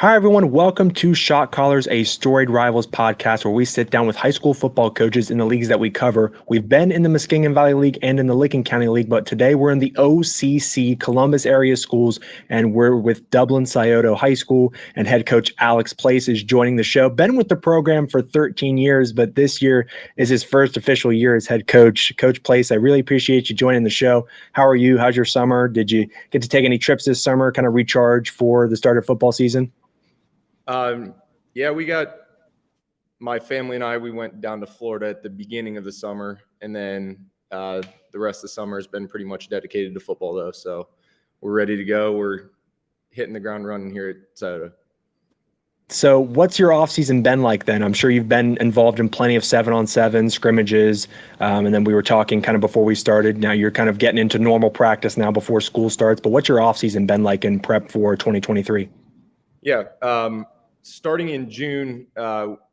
Hi, everyone. Welcome to Shot Callers, a Storied Rivals podcast where we sit down with high school football coaches in the leagues that we cover. We've been in the Muskingum Valley League and in the Licking County League, but today we're in the OCC Columbus area schools, and we're with Dublin Scioto High School, and head coach Alex Place is joining the show. Been with the program for 13 years, but this year is his first official year as head coach. Coach Place, I really appreciate you joining the show. How are you? How's your summer? Did you get to take any trips this summer, kind of recharge for the start of football season? Yeah, my family and we went down to Florida at the beginning of the summer, and then the rest of the summer has been pretty much dedicated to football, though. So we're ready to go. We're hitting the ground running here at Scioto. So what's your offseason been like then? I'm sure you've been involved in plenty of 7-on-7 scrimmages, and then we were talking kind of before we started. Now you're kind of getting into normal practice now before school starts, but what's your offseason been like in prep for 2023? Yeah, starting in June,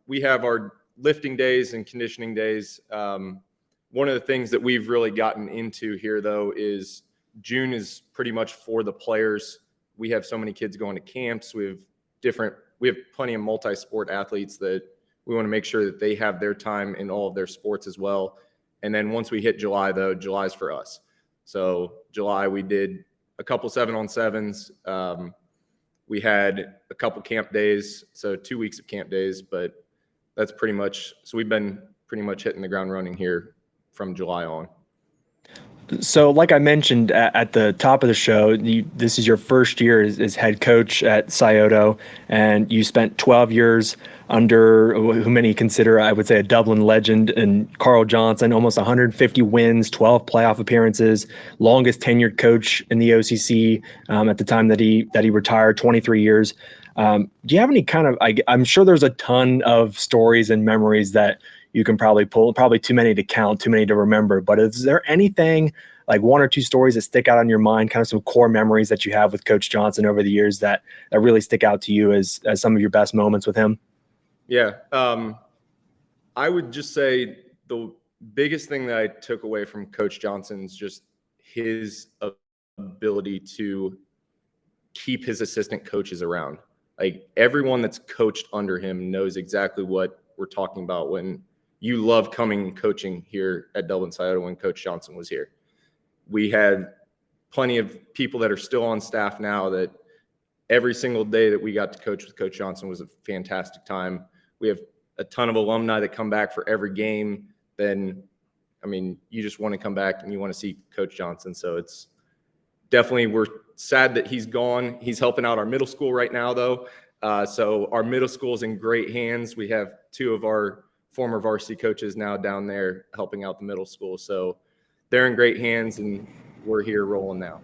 we have our lifting days and conditioning days. One of the things that we've really gotten into here, though, is June is pretty much for the players. We have so many kids going to camps. We have plenty of multi-sport athletes that we want to make sure that they have their time in all of their sports as well. And then once we hit July, though, July's for us. So July, we did a couple 7-on-7s. We had a couple camp days, so 2 weeks of camp days, but that's pretty much, so we've been pretty much hitting the ground running here from July on. So, like I mentioned at the top of the show, this is your first year as head coach at Scioto, and you spent 12 years under who many consider, I would say, a Dublin legend, and Karl Johnson, almost 150 wins, 12 playoff appearances, longest tenured coach in the OCC at the time that he retired, 23 years. Do you have any kind of? I'm sure there's a ton of stories and memories that you can probably pull, probably too many to count, too many to remember. But is there anything like one or two stories that stick out on your mind, kind of some core memories that you have with Coach Johnson over the years that really stick out to you as some of your best moments with him? Yeah. I would just say the biggest thing that I took away from Coach Johnson is just his ability to keep his assistant coaches around. Like everyone that's coached under him knows exactly what we're talking about when you love coming and coaching here at Dublin Scioto when Coach Johnson was here. We had plenty of people that are still on staff now that every single day that we got to coach with Coach Johnson was a fantastic time. We have a ton of alumni that come back for every game. Then, I mean, you just want to come back and you want to see Coach Johnson. So it's definitely, we're sad that he's gone. He's helping out our middle school right now, though. So our middle school is in great hands. We have two of our former varsity coaches now down there helping out the middle school. So they're in great hands, and we're here rolling now.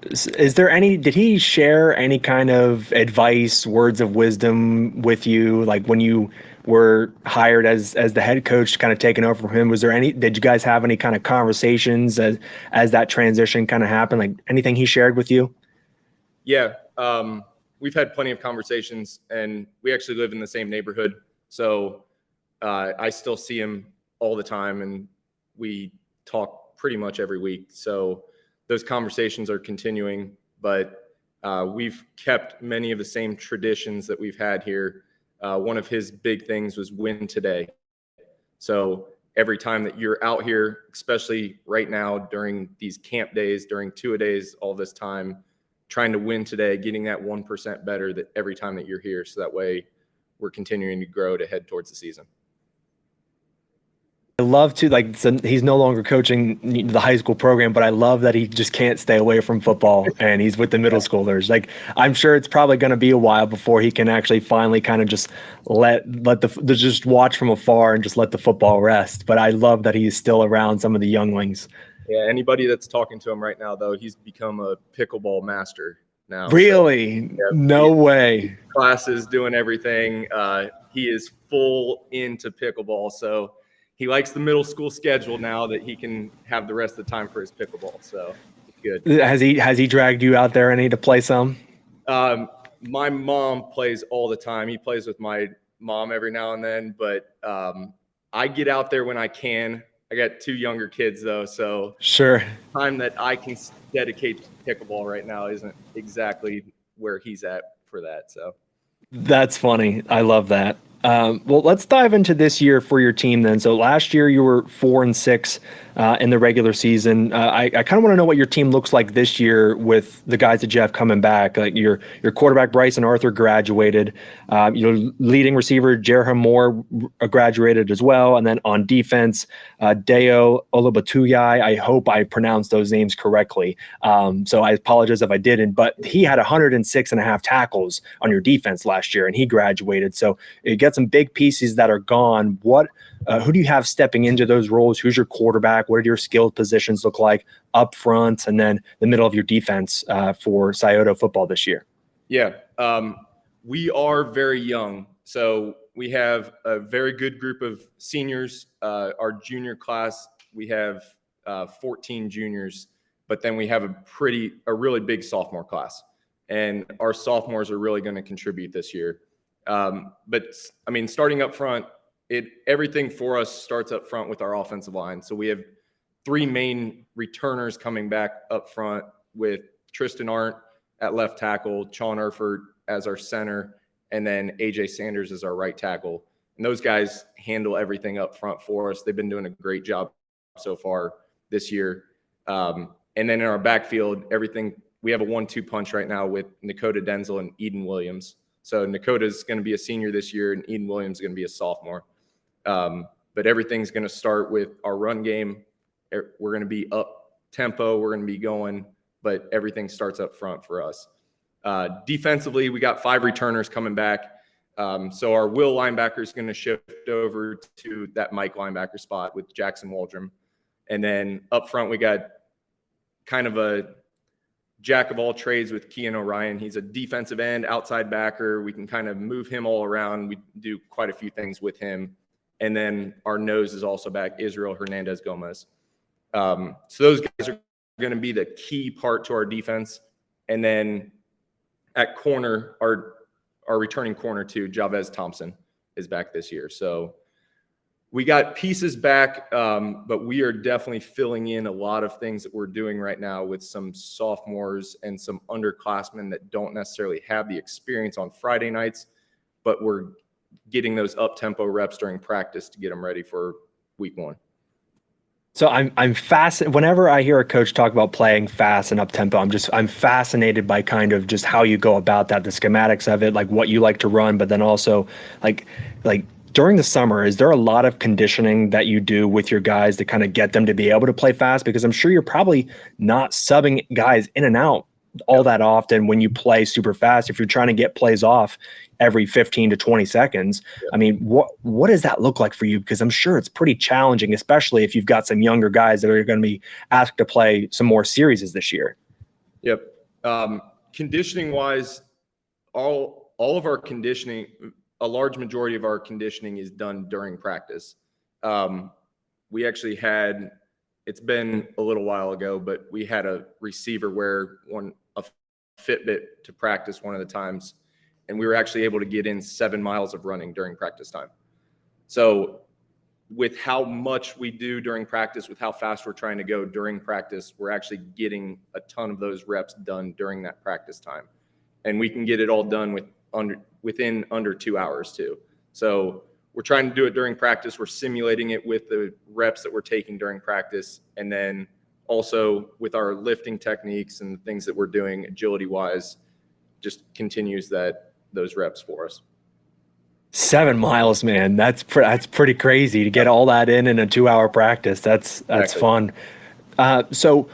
Is there did he share any kind of advice, words of wisdom with you? Like when you were hired as the head coach, kind of taking over from him, did you guys have any kind of conversations as that transition kind of happened? Like anything he shared with you? Yeah. We've had plenty of conversations, and we actually live in the same neighborhood. So I still see him all the time, and we talk pretty much every week. So those conversations are continuing, but we've kept many of the same traditions that we've had here. One of his big things was win today. So every time that you're out here, especially right now during these camp days, during two-a-days, all this time, trying to win today, getting that 1% better that every time that you're here. So that way we're continuing to grow to head towards the season. I love to so he's no longer coaching the high school program, but I love that he just can't stay away from football and he's with the middle schoolers. Like I'm sure it's probably going to be a while before he can actually finally kind of just let just watch from afar and just let the football rest. But I love that he's still around some of the younglings. Yeah, anybody that's talking to him right now, though, he's become a pickleball master now. Really? So, yeah, no way. Classes, doing everything. He is full into pickleball. So he likes the middle school schedule now that he can have the rest of the time for his pickleball. So it's good. Has he dragged you out there any to play some? My mom plays all the time. He plays with my mom every now and then, but I get out there when I can. I got two younger kids though, so sure. Time that I can dedicate to pickleball right now isn't exactly where he's at for that. So That's funny. I love that. Well, let's dive into this year for your team then. So last year you were 4-6 in the regular season. I kind of want to know what your team looks like this year with the guys that you have coming back. Like your quarterback Bryson Arthur graduated. Your leading receiver Jerham Moore graduated as well, and then on defense, Deo Olabutuyai. I hope I pronounced those names correctly. So I apologize if I didn't, but he had 106 and a half tackles on your defense last year, and he graduated. So you get some big pieces that are gone. Who do you have stepping into those roles? Who's your quarterback? What do your skilled positions look like up front, and then the middle of your defense for Scioto football this year? Yeah, we are very young, so we have a very good group of seniors. Our junior class, we have 14 juniors, but then we have a really big sophomore class, and our sophomores are really going to contribute this year. But I mean, starting up front, everything for us starts up front with our offensive line. So we have 3 main returners coming back up front with Tristan Arndt at left tackle, Sean Erford as our center, and then AJ Sanders as our right tackle. And those guys handle everything up front for us. They've been doing a great job so far this year. And then in our backfield, we have a 1-2 punch right now with Nakota Denzel and Eden Williams. So Nakota's going to be a senior this year, and Eden Williams is going to be a sophomore. But everything's going to start with our run game. We're going to be up tempo. We're going to be going, but everything starts up front for us. Defensively, we got 5 returners coming back. So our will linebacker is going to shift over to that Mike linebacker spot with Jackson Waldrum. And then up front, we got kind of a jack of all trades with Kean O'Ryan. He's a defensive end, outside backer. We can kind of move him all around. We do quite a few things with him. And then our nose is also back, Israel Hernandez Gomez. So those guys are going to be the key part to our defense. And then at corner, our returning corner too, Javez Thompson is back this year. So we got pieces back, but we are definitely filling in a lot of things that we're doing right now with some sophomores and some underclassmen that don't necessarily have the experience on Friday nights, but we're getting those up-tempo reps during practice to get them ready for week 1. So I'm fascinated whenever I hear a coach talk about playing fast and up tempo. I'm fascinated by kind of just how you go about that, the schematics of it, like what you like to run, but then also like during the summer, is there a lot of conditioning that you do with your guys to kind of get them to be able to play fast? Because I'm sure you're probably not subbing guys in and out all that often when you play super fast. If you're trying to get plays off every 15 to 20 seconds, I mean, what does that look like for you? Because I'm sure it's pretty challenging, especially if you've got some younger guys that are going to be asked to play some more series this year. Yep. Conditioning wise, all of our conditioning, a large majority of our conditioning is done during practice. We actually had, it's been a little while ago, but we had a receiver wear a Fitbit to practice one of the times, and we were actually able to get in 7 miles of running during practice time. So with how much we do during practice, with how fast we're trying to go during practice, we're actually getting a ton of those reps done during that practice time. And we can get it all done within under 2 hours too. So we're trying to do it during practice. We're simulating it with the reps that we're taking during practice. And then also with our lifting techniques and things that we're doing agility wise, just continues those reps for us. 7 miles, man. That's pretty crazy to get all that in a 2-hour practice. That's Exactly. fun. So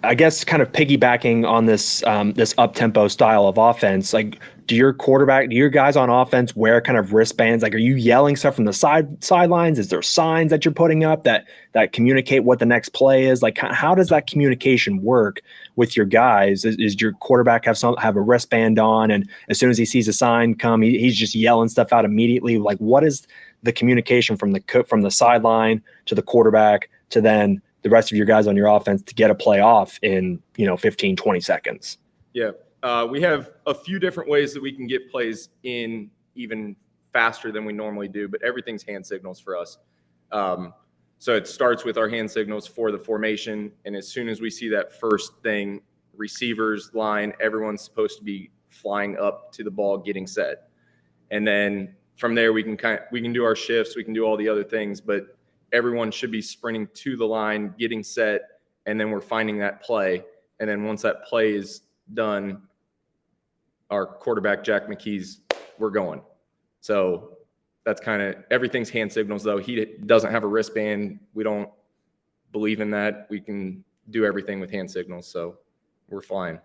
I guess kind of piggybacking on this up-tempo style of offense, like do your guys on offense wear kind of wristbands? Like, are you yelling stuff from the sidelines? Is there signs that you're putting up that communicate what the next play is? Like, how does that communication work with your guys? Is your quarterback have a wristband on, and as soon as he sees a sign come, he's just yelling stuff out immediately? Like, what is the communication from the sideline to the quarterback to then the rest of your guys on your offense to get a play off in 15, 20 seconds? Yeah. We have a few different ways that we can get plays in even faster than we normally do, but everything's hand signals for us. So it starts with our hand signals for the formation. And as soon as we see that first thing, receivers, line, everyone's supposed to be flying up to the ball, getting set. And then from there, we can do our shifts, we can do all the other things, but everyone should be sprinting to the line, getting set, and then we're finding that play. And then once that play is done, our quarterback, Jack McKee's, we're going. So that's kind of everything's hand signals, though. He doesn't have a wristband. We don't believe in that. We can do everything with hand signals. So we're flying.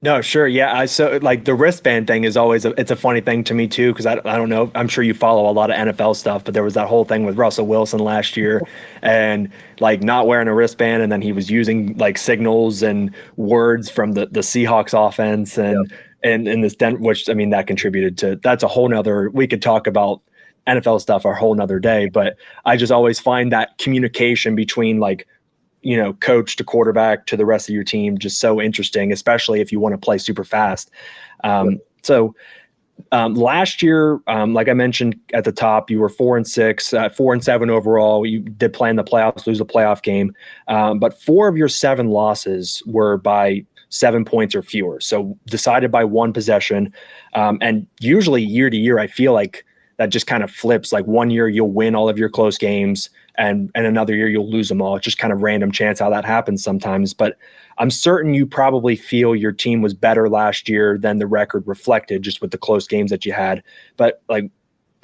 No, sure. Yeah. So like the wristband thing is always it's a funny thing to me too, because I don't know. I'm sure you follow a lot of NFL stuff, but there was that whole thing with Russell Wilson last year and like not wearing a wristband, and then he was using like signals and words from the Seahawks offense and Yep. and in this which I mean that contributed to that's a whole nother we could talk about NFL stuff a whole nother day, but I just always find that communication between like coach to quarterback to the rest of your team just so interesting, especially if you want to play super fast. So last year, like I mentioned at the top, you were 4-6, 4-7 overall. You did play in the playoffs, lose a playoff game, but 4 of your 7 losses were by 7 points or fewer. So decided by one possession. And usually year to year, I feel like that just kind of flips. Like one year you'll win all of your close games, and another year you'll lose them all. It's just kind of random chance how that happens sometimes. But I'm certain you probably feel your team was better last year than the record reflected, just with the close games that you had. But like,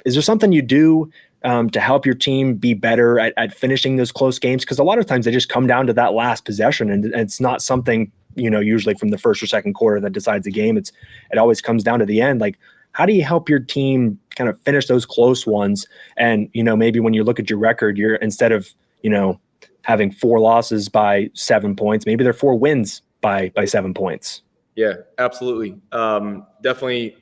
is there something you do to help your team be better at finishing those close games? Because a lot of times they just come down to that last possession, and it's not something usually from the first or second quarter that decides the game. It always comes down to the end. Like, how do you help your team kind of finish those close ones? And, maybe when you look at your record, you're instead of, having 4 losses by 7 points, maybe they're 4 wins by 7 points. Yeah, absolutely. Definitely.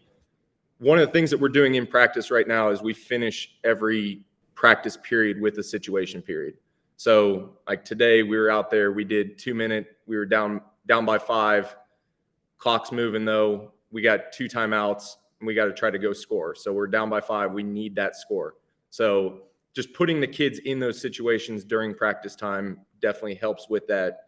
One of the things that we're doing in practice right now is we finish every practice period with a situation period. So like today we were out there, we did 2-minute, we were down by 5, clock's moving though, we got 2 timeouts, and we got to try to go score. So we're down by 5. We need that score. So just putting the kids in those situations during practice time definitely helps with that.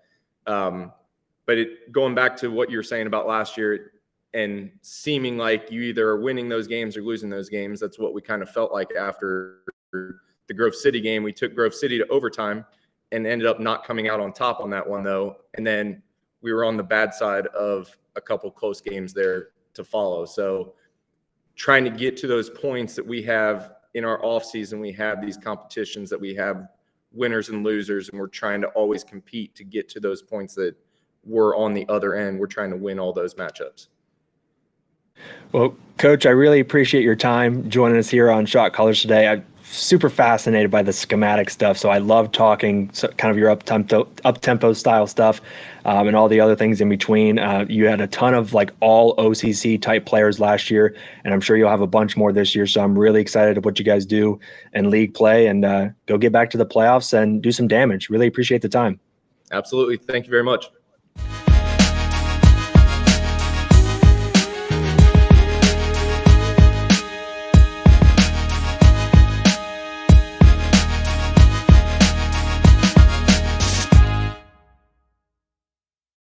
But going back to what you were saying about last year and seeming like you either are winning those games or losing those games, that's what we kind of felt like after the Grove City game. We took Grove City to overtime and ended up not coming out on top on that one, though. And then we were on the bad side of a couple close games there to follow. So trying to get to those points that we have in our off season, we have these competitions that we have winners and losers, and we're trying to always compete to get to those points that we're on the other end. We're trying to win all those matchups. Well, Coach, I really appreciate your time joining us here on Shot Colors today. I'm super fascinated by the schematic stuff, so I love talking kind of your up-tempo style stuff and all the other things in between. You had a ton of like all OCC type players last year, and I'm sure you'll have a bunch more this year, so I'm really excited of what you guys do in league play, and go get back to the playoffs and do some damage. Really appreciate the time. Absolutely. Thank you very much.